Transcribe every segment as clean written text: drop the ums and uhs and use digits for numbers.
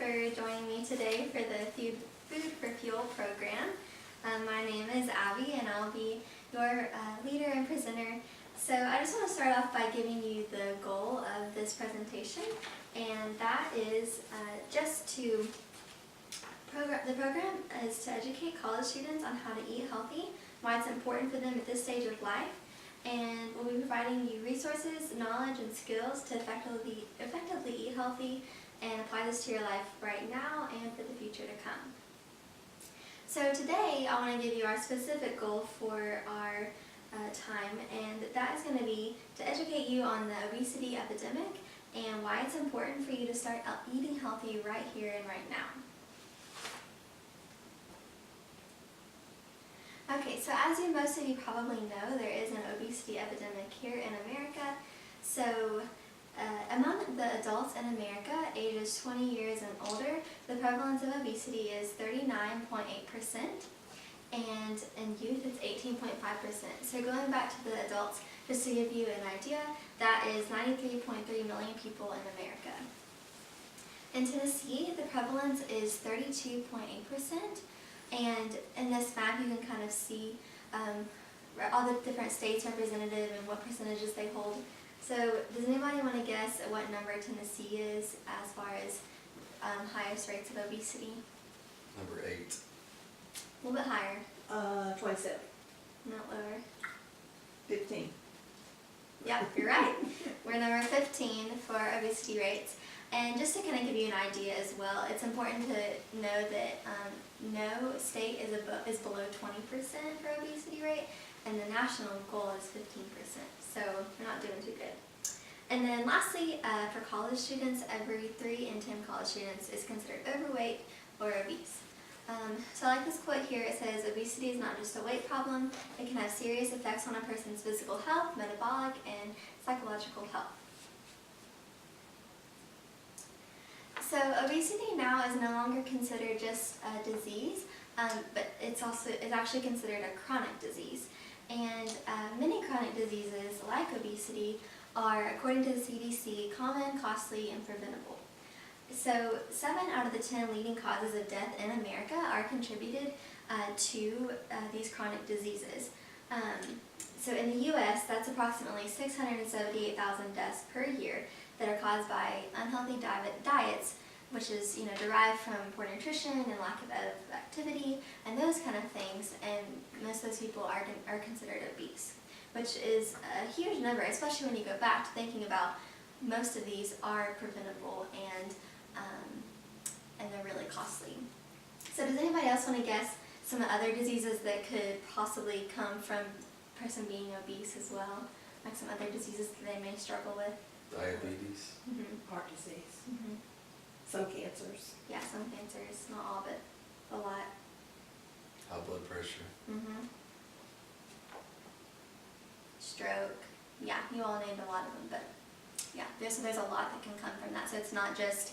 for joining me today for the Food for Fuel program. My name is Abby and I'll be your leader and presenter. So I just want to start off by giving you the goal of this presentation, and that is the program is to educate college students on how to eat healthy, why it's important for them at this stage of life, and we'll be providing you resources, knowledge, and skills to effectively eat healthy and apply this to your life right now and for the future to come. So today I want to give you our specific goal for our time, and that is going to be to educate you on the obesity epidemic and why it's important for you to start eating healthy right here and right now. Okay, so as most of you probably know, there is an obesity epidemic here in America. So among the adults in America, ages 20 years and older, the prevalence of obesity is 39.8%, and in youth it's 18.5%. So going back to the adults, just to give you an idea, that is 93.3 million people in America. In Tennessee, the prevalence is 32.8%. And in this map, you can kind of see all the different states represented and what percentages they hold. So does anybody want to guess what number Tennessee is as far as highest rates of obesity? Number 8. A little bit higher. 27. Not lower. 15. Yeah, you're right. We're number 15 for obesity rates. And just to kind of give you an idea as well, it's important to know that no state is below 20% for obesity rate, and the national goal is 15%. So we're not doing too good. And then lastly, for college students, every 3 in 10 college students is considered overweight or obese. So I like this quote here. It says, "Obesity is not just a weight problem. It can have serious effects on a person's physical health, metabolic, and psychological health." So obesity now is no longer considered just a disease, but it's actually considered a chronic disease. And many chronic diseases, like obesity, are, according to the CDC, common, costly, and preventable. So 7 out of the 10 leading causes of death in America are contributed to these chronic diseases. So in the U.S., that's approximately 678,000 deaths per year that are caused by unhealthy diets, which is derived from poor nutrition and lack of activity and those kind of things. And most of those people are considered obese, which is a huge number, especially when you go back to thinking about most of these are preventable and they're really costly. So does anybody else want to guess some other diseases that could possibly come from a person being obese as well? Like some other diseases that they may struggle with? Diabetes. Mm-hmm. Heart disease. Mm-hmm. Some cancers. Yeah, some cancers, not all, but a lot. High blood pressure. Mm-hmm. Stroke. Yeah, you all named a lot of them, but yeah, there's a lot that can come from that. So it's not just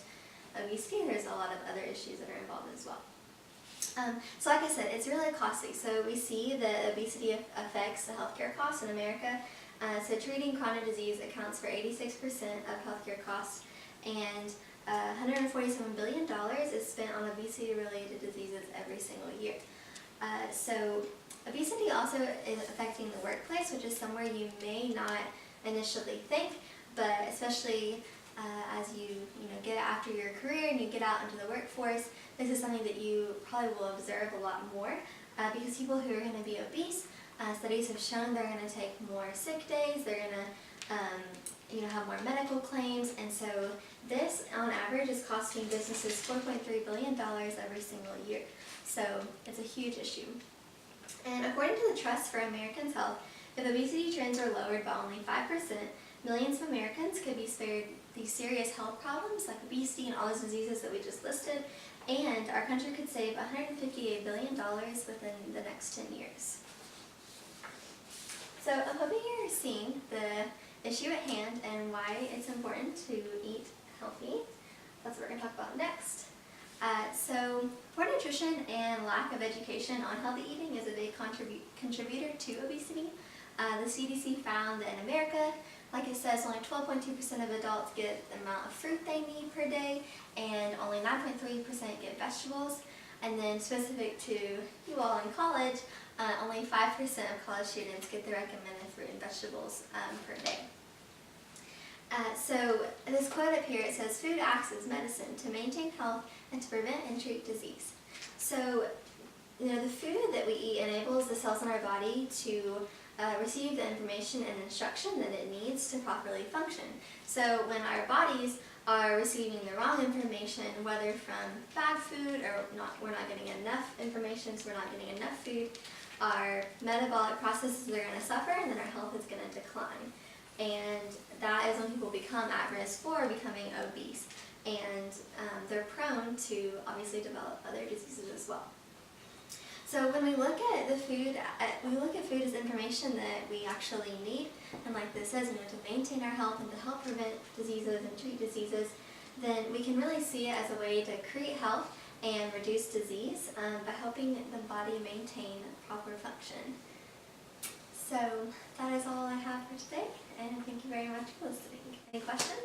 obesity, there's a lot of other issues that are involved as well. So like I said, it's really costly. So we see that obesity affects the healthcare costs in America. So treating chronic disease accounts for 86% of healthcare costs, and $147 billion is spent on obesity-related diseases every single year. So obesity also is affecting the workplace, which is somewhere you may not initially think, but especially as you get after your career and you get out into the workforce, this is something that you probably will observe a lot more because people who are going to be obese, studies have shown they're going to take more sick days, they're going to have more medical claims, and so this on average is costing businesses $4.3 billion every single year. So it's a huge issue. And according to the Trust for Americans' Health, if obesity trends are lowered by only 5%, millions of Americans could be spared these serious health problems like obesity and all those diseases that we just listed, and our country could save $158 billion within the next 10 years. So I'm hoping you're seeing the issue at hand and why it's important to eat healthy. That's what we're going to talk about next. So poor nutrition and lack of education on healthy eating is a big contributor to obesity. The CDC found that in America, like it says, only 12.2% of adults get the amount of fruit they need per day, and only 9.3% get vegetables. And then specific to you all in college, only 5% of college students get the recommended fruit and vegetables per day. So this quote up here, it says, "Food acts as medicine to maintain health and to prevent and treat disease." So, the food that we eat enables the cells in our body to receive the information and instruction that it needs to properly function. So when our bodies are receiving the wrong information, whether from bad food or we're not getting enough information, so we're not getting enough food, our metabolic processes are going to suffer, and then our health is going to decline. And that is when people become at risk for becoming obese, and they're prone to obviously develop other diseases as well. So when we look at the food, we look at food as information that we actually need, and like this says, to maintain our health and to help prevent diseases and treat diseases, then we can really see it as a way to create health and reduce disease by helping the body maintain proper function. So that is all I have for today, and thank you very much for listening. Any questions?